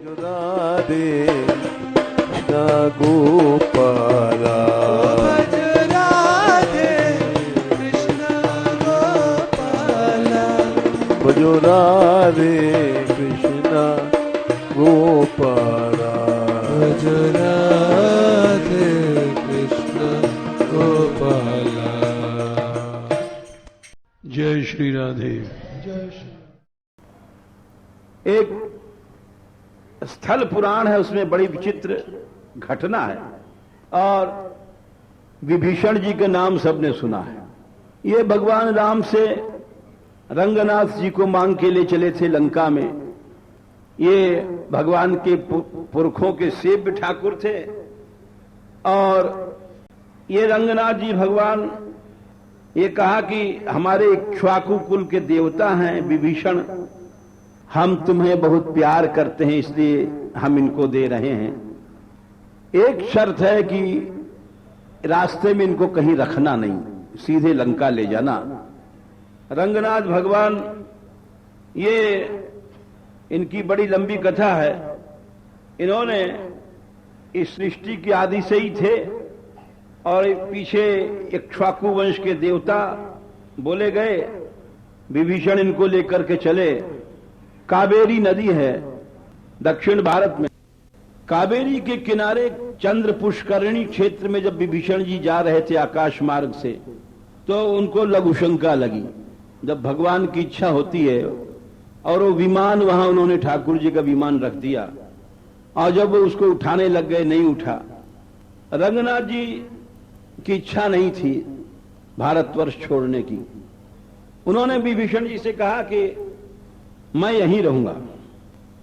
राधे कृष्ण गोपाला भज राधे कृष्ण गोपाला भजो राधे कृष्ण गोपाला भज राधे कृष्ण गोपाला। जय श्री राधे। जय श्री एक स्थल पुराण है, उसमें बड़ी विचित्र घटना है और विभीषण जी के नाम सबने सुना है। ये भगवान राम से रंगनाथ जी को मांग के ले चले थे लंका में। ये भगवान के पुरखों के सेव्य ठाकुर थे और ये रंगनाथ जी भगवान ये कहा कि हमारे इक्ष्वाकु कुल के देवता हैं विभीषण, हम तुम्हें बहुत प्यार करते हैं इसलिए हम इनको दे रहे हैं। एक शर्त है कि रास्ते में इनको कहीं रखना नहीं, सीधे लंका ले जाना। रंगनाथ भगवान, ये इनकी बड़ी लंबी कथा है। इन्होंने इस सृष्टि की आदि से ही थे और पीछे इक्ष्वाकु वंश के देवता बोले गए, विभीषण इनको लेकर के चले। कावेरी नदी है दक्षिण भारत में, कावेरी के किनारे चंद्र पुष्करणी क्षेत्र में जब विभीषण जी जा रहे थे आकाश मार्ग से, तो उनको लघु शंका लगी। जब भगवान की इच्छा होती है और वो विमान वहां उन्होंने ठाकुर जी का विमान रख दिया और जब वो उसको उठाने लग गए नहीं उठा। रंगनाथ जी की इच्छा नहीं थी भारतवर्ष छोड़ने की। उन्होंने विभीषण जी से कहा कि मैं यहीं रहूंगा,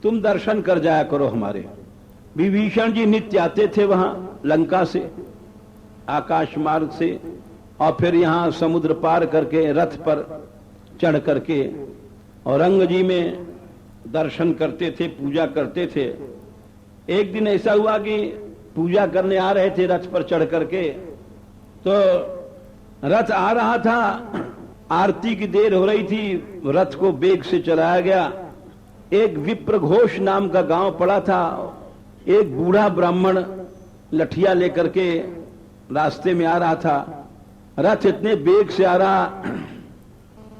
तुम दर्शन कर जाया करो हमारे। विभीषण जी नित्य आते थे वहां लंका से आकाश मार्ग से और फिर यहां समुद्र पार करके रथ पर चढ़ करके और रंग जी में दर्शन करते थे, पूजा करते थे। एक दिन ऐसा हुआ कि पूजा करने आ रहे थे रथ पर चढ़ करके, तो रथ आ रहा था, आरती की देर हो रही थी, रथ को वेग से चलाया गया। एक विप्र घोष नाम का गांव पड़ा था। एक बूढ़ा ब्राह्मण लठिया लेकर के रास्ते में आ रहा था। रथ इतने वेग से आ रहा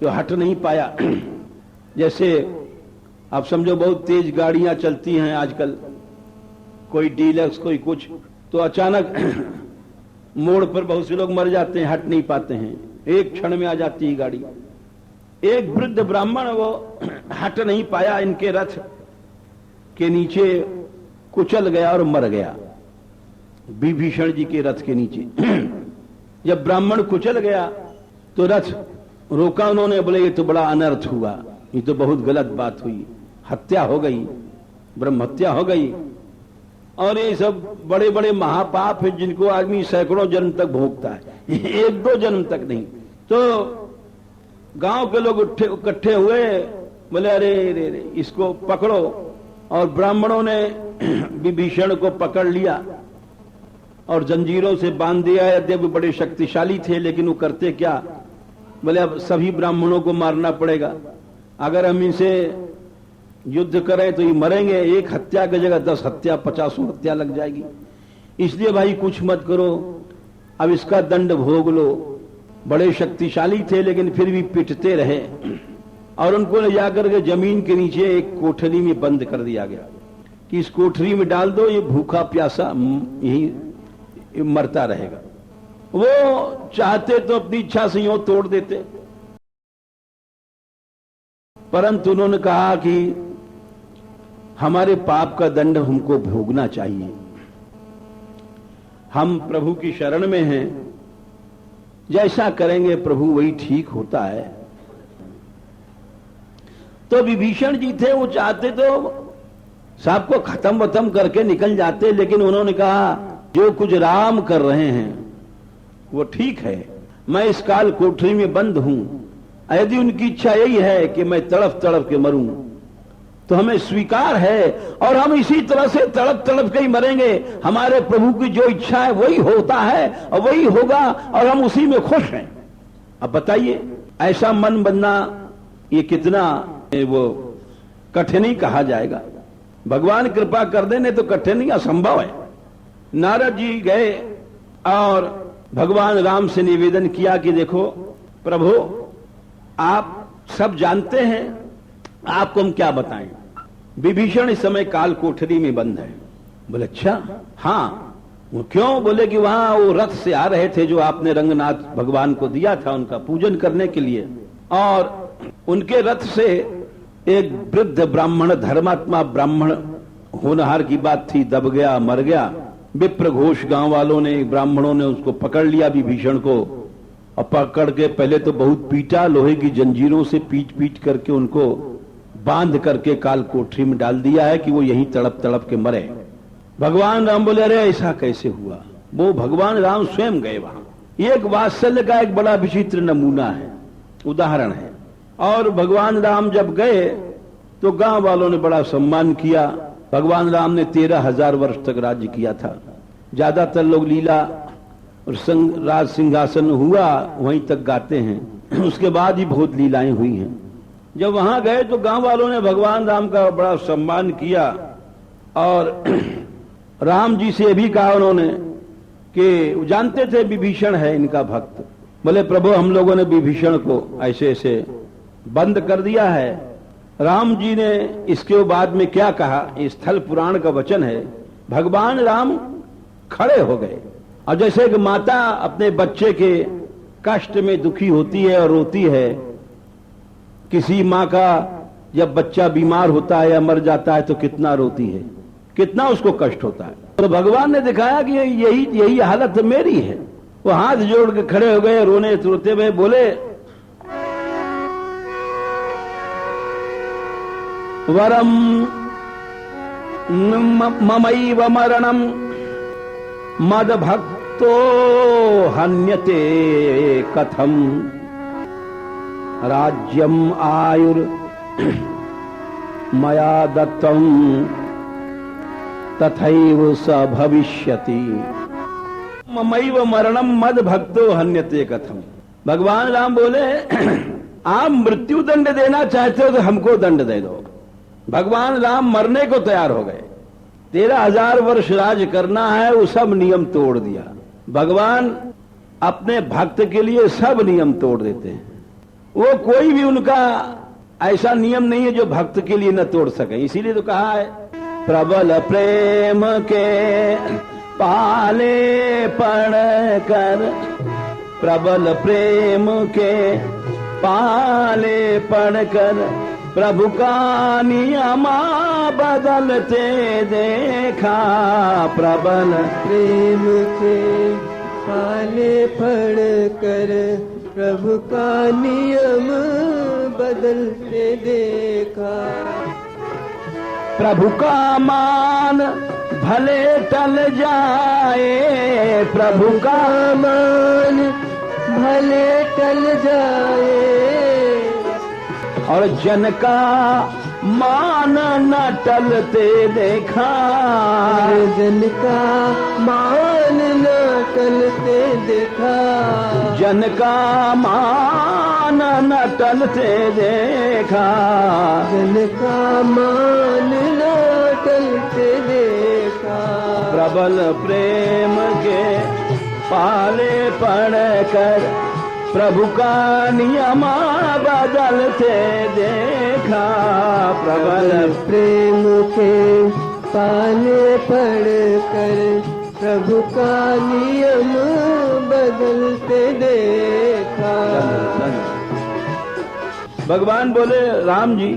तो हट नहीं पाया। जैसे आप समझो बहुत तेज गाड़ियां चलती हैं आजकल, कोई डीलक्स कोई कुछ, तो अचानक मोड़ पर बहुत से लोग मर जाते हैं, हट नहीं पाते हैं, एक क्षण में आ जाती है गाड़ी। एक वृद्ध ब्राह्मण वो हट नहीं पाया, इनके रथ के नीचे कुचल गया और मर गया, विभीषण जी के रथ के नीचे। जब ब्राह्मण कुचल गया तो रथ रोका उन्होंने, बोले ये तो बड़ा अनर्थ हुआ, ये तो बहुत गलत बात हुई, हत्या हो गई, ब्रह्म हत्या हो गई। और ये सब बड़े बड़े महापाप है जिनको आदमी सैकड़ों जन्म तक भोगता है, एक दो जन्म तक नहीं। तो गांव के लोग इकट्ठे हुए, बोले अरे रे रे इसको पकड़ो। और ब्राह्मणों ने विभीषण को पकड़ लिया और जंजीरों से बांध दिया। यद्यपि बड़े शक्तिशाली थे लेकिन वो करते क्या, बोले अब सभी ब्राह्मणों को मारना पड़ेगा, अगर हम इनसे युद्ध करें तो ये मरेंगे, एक हत्या की जगह 10 हत्या 50 हत्या लग जाएगी, इसलिए भाई कुछ मत करो, अब इसका दंड भोग लो। बड़े शक्तिशाली थे लेकिन फिर भी पिटते रहे और उनको ले जाकर के जमीन के नीचे एक कोठरी में बंद कर दिया गया कि इस कोठरी में डाल दो, ये भूखा प्यासा यही मरता रहेगा। वो चाहते तो अपनी इच्छा से यूं तोड़ देते, परंतु उन्होंने कहा कि हमारे पाप का दंड हमको भोगना चाहिए, हम प्रभु की शरण में हैं, जैसा करेंगे प्रभु वही ठीक होता है। तो विभीषण जी थे, वो चाहते तो सबको खत्म वतम करके निकल जाते, लेकिन उन्होंने कहा जो कुछ राम कर रहे हैं वो ठीक है, मैं इस काल कोठरी में बंद हूं, यदि उनकी इच्छा यही है कि मैं तड़प तड़प के मरूं तो हमें स्वीकार है और हम इसी तरह से तड़प तड़प के ही मरेंगे। हमारे प्रभु की जो इच्छा है वही होता है और वही होगा और हम उसी में खुश हैं। अब बताइए ऐसा मन बनना ये कितना वो कठिन ही कहा जाएगा। भगवान कृपा कर दे, नहीं तो कट्ठे नहीं, असंभव है। नारद जी गए और भगवान राम से निवेदन किया कि देखो प्रभु, आप सब जानते हैं, आपको हम क्या बताएं। विभीषण इस समय काल कोठरी में बंद है। बोले अच्छा, हाँ। वो क्यों? बोले कि वहां वो रथ से आ रहे थे जो आपने रंगनाथ भगवान को दिया था उनका पूजन करने के लिए, और उनके रथ से एक वृद्ध ब्राह्मण, धर्मात्मा ब्राह्मण, होनहार की बात थी, दब गया, मर गया। विप्र घोष गांव वालों ने, ब्राह्मणों ने उसको पकड़ लिया विभीषण को, और पकड़ के पहले तो बहुत पीटा, लोहे की जंजीरों से पीट पीट करके उनको बांध करके काल कोठरी में डाल दिया है कि वो यहीं तड़प तड़प के मरे। भगवान राम बोले अरे ऐसा कैसे हुआ? वो भगवान राम स्वयं गए वहां। ये एक वात्सल्य का एक बड़ा विचित्र नमूना है, उदाहरण है। और भगवान राम जब गए तो गांव वालों ने बड़ा सम्मान किया। भगवान राम ने 13,000 वर्ष तक राज्य किया था। ज्यादातर लोग लीला और राज सिंहासन हुआ वहीं तक गाते हैं, उसके बाद ही बहुत लीलाएं हुई हैं। जब वहां गए तो गांव वालों ने भगवान राम का बड़ा सम्मान किया, और राम जी से भी कहा उन्होंने कि जानते थे विभीषण है इनका भक्त। बोले प्रभु, हम लोगों ने विभीषण को ऐसे ऐसे बंद कर दिया है। राम जी ने इसके बाद में क्या कहा, इस स्थल पुराण का वचन है। भगवान राम खड़े हो गए, और जैसे एक माता अपने बच्चे के कष्ट में दुखी होती है और रोती है, किसी माँ का जब बच्चा बीमार होता है या मर जाता है तो कितना रोती है, कितना उसको कष्ट होता है। तो भगवान ने दिखाया कि यही हालत मेरी है। वो हाथ जोड़ के खड़े हो गए, रोने रोते हुए बोले वरम ममैव मरणम मद भक्तो हन्यते कथम राज्यम आयुर मया दत्तम तथैव स भविष्यति। ममैव मरणम मद भक्तो हन्यते कथम। भगवान राम बोले आप मृत्यु दंड देना चाहते हो तो हमको दंड दे दो। भगवान राम मरने को तैयार हो गए। 13,000 वर्ष राज करना है, वो सब नियम तोड़ दिया। भगवान अपने भक्त के लिए सब नियम तोड़ देते हैं। वो कोई भी उनका ऐसा नियम नहीं है जो भक्त के लिए न तोड़ सके। इसीलिए तो कहा है प्रबल प्रेम के पाले पड़ कर, प्रबल प्रेम के पाले पड़ कर प्रभु का नियमा बदलते देखा। प्रबल प्रेम के पाले पड़ कर प्रभु का नियम बदलते देखा। प्रभु का मान भले टल जाए, प्रभु का मान भले टल जाए, और जन का मान न टलते देखा। जन का मान न टलते देखा। जन का मान न टलते देखा। जन का मान न टलते देखा। प्रबल प्रेम के पाले पड़ कर प्रभु का नियमा बदलते देखा। प्रबल प्रेम के पाले पड़ कर प्रभु का नियम बदलते देखा। भगवान बोले राम जी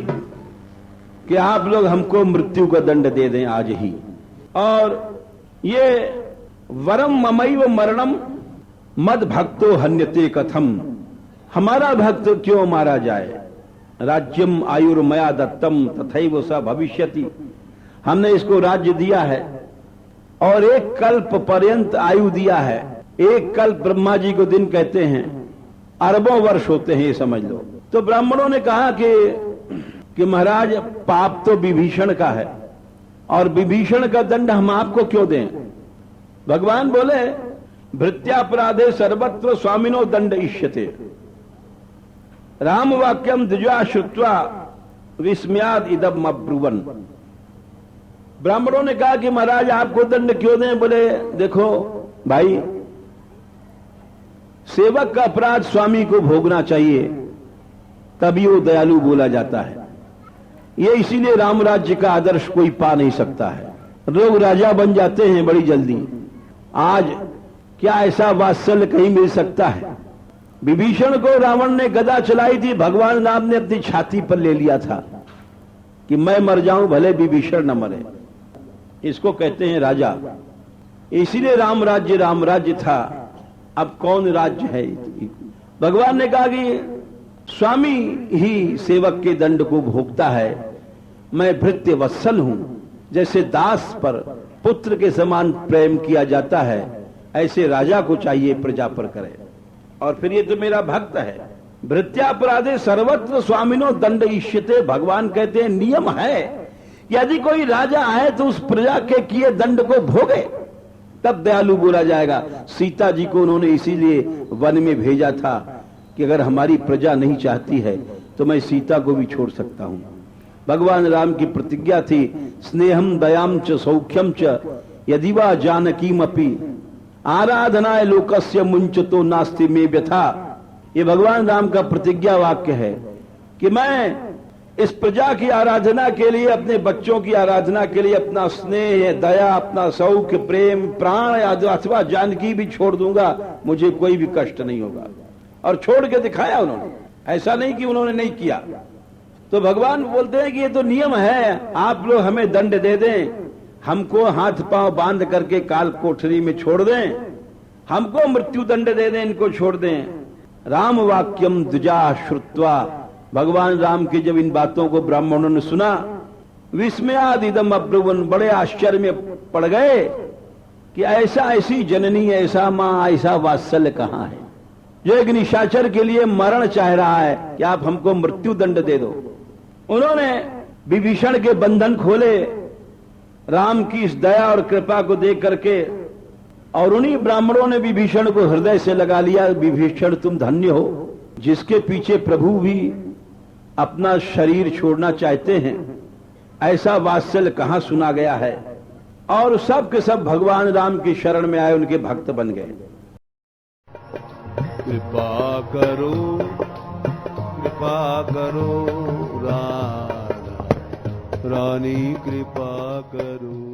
कि आप लोग हमको मृत्यु का दंड दे दें आज ही। और ये वरम ममैव मरणम मद भक्तो हन्यते कथम, हमारा भक्त क्यों मारा जाए। राज्यम आयुर्मया दत्तम तथैव स भविष्यति, हमने इसको राज्य दिया है और एक कल्प पर्यंत आयु दिया है। एक कल्प ब्रह्मा जी को दिन कहते हैं, अरबों वर्ष होते हैं, ये समझ लो। तो ब्राह्मणों ने कहा कि महाराज पाप तो विभीषण का है और विभीषण का दंड हम आपको क्यों दें। भगवान बोले भृत्यापराधे सर्वत्र स्वामिनो दंड इष्यते। राम वाक्यम द्विजा श्रुत्वा विस्मयाद इदम अब्रुवन। ब्राह्मणों ने कहा कि महाराज आपको दंड क्यों दें? बोले देखो भाई, सेवक का अपराध स्वामी को भोगना चाहिए, तभी वो दयालु बोला जाता है। ये इसीलिए राम राज्य का आदर्श कोई पा नहीं सकता है। लोग राजा बन जाते हैं बड़ी जल्दी। आज क्या ऐसा वात्सल्य कहीं मिल सकता है? विभीषण को रावण ने गदा चलाई थी, भगवान राम ने अपनी छाती पर ले लिया था कि मैं मर जाऊं भले विभीषण न मरे। इसको कहते हैं राजा। इसीलिए राम राज्य था। अब कौन राज्य है? भगवान ने कहा कि स्वामी ही सेवक के दंड को भोगता है। मैं भृत्य वत्सल हूं। जैसे दास पर पुत्र के समान प्रेम किया जाता है, ऐसे राजा को चाहिए प्रजा पर करे। और फिर ये तो मेरा भक्त है। भृत्यापराधे सर्वत्र स्वामिनो दंड इष्यते। भगवान कहते हैं नियम है, यदि कोई राजा है तो उस प्रजा के किए दंड को भोगे, तब दयालु बोला जाएगा। सीता जी को उन्होंने इसीलिए वन में भेजा था कि अगर हमारी प्रजा नहीं चाहती है तो मैं सीता को भी छोड़ सकता हूं। भगवान राम की प्रतिज्ञा थी, स्नेहम दयाम च सौख्यम च यदि वा जानकीमपि आराधनाय लोकस्य मुंचतो नास्ति में व्यथा। ये भगवान राम का प्रतिज्ञा वाक्य है कि मैं इस प्रजा की आराधना के लिए, अपने बच्चों की आराधना के लिए अपना स्नेह, दया, अपना सौख्य, प्रेम, प्राण अथवा जानकी भी छोड़ दूंगा, मुझे कोई भी कष्ट नहीं होगा। और छोड़ के दिखाया उन्होंने। ऐसा नहीं कि उन्होंने नहीं किया। तो भगवान बोलते हैं कि ये तो नियम है, आप लोग हमें दंड दे दें, हमको हाथ पांव बांध करके काल कोठरी में छोड़ दें, हमको मृत्यु दंड दे दें, इनको छोड़ दें। राम वाक्यम द्विजा श्रुत्वा। भगवान राम की जब इन बातों को ब्राह्मणों ने सुना, विस्मयादिदम अब्रुवन, बड़े आश्चर्य में पड़ गए कि ऐसी जननी, ऐसा मां, ऐसा वात्सल्य कहां है, जो एक निशाचर के लिए मरण चाह रहा है कि आप हमको मृत्यु दंड दे दो। उन्होंने विभीषण के बंधन खोले राम की इस दया और कृपा को देख करके, और उन्हीं ब्राह्मणों ने विभीषण को हृदय से लगा लिया। विभीषण तुम धन्य हो, जिसके पीछे प्रभु भी अपना शरीर छोड़ना चाहते हैं। ऐसा वात्सल्य कहां सुना गया है। और सब के सब भगवान राम की शरण में आए, उनके भक्त बन गए। कृपा करो राधा रानी, कृपा करो।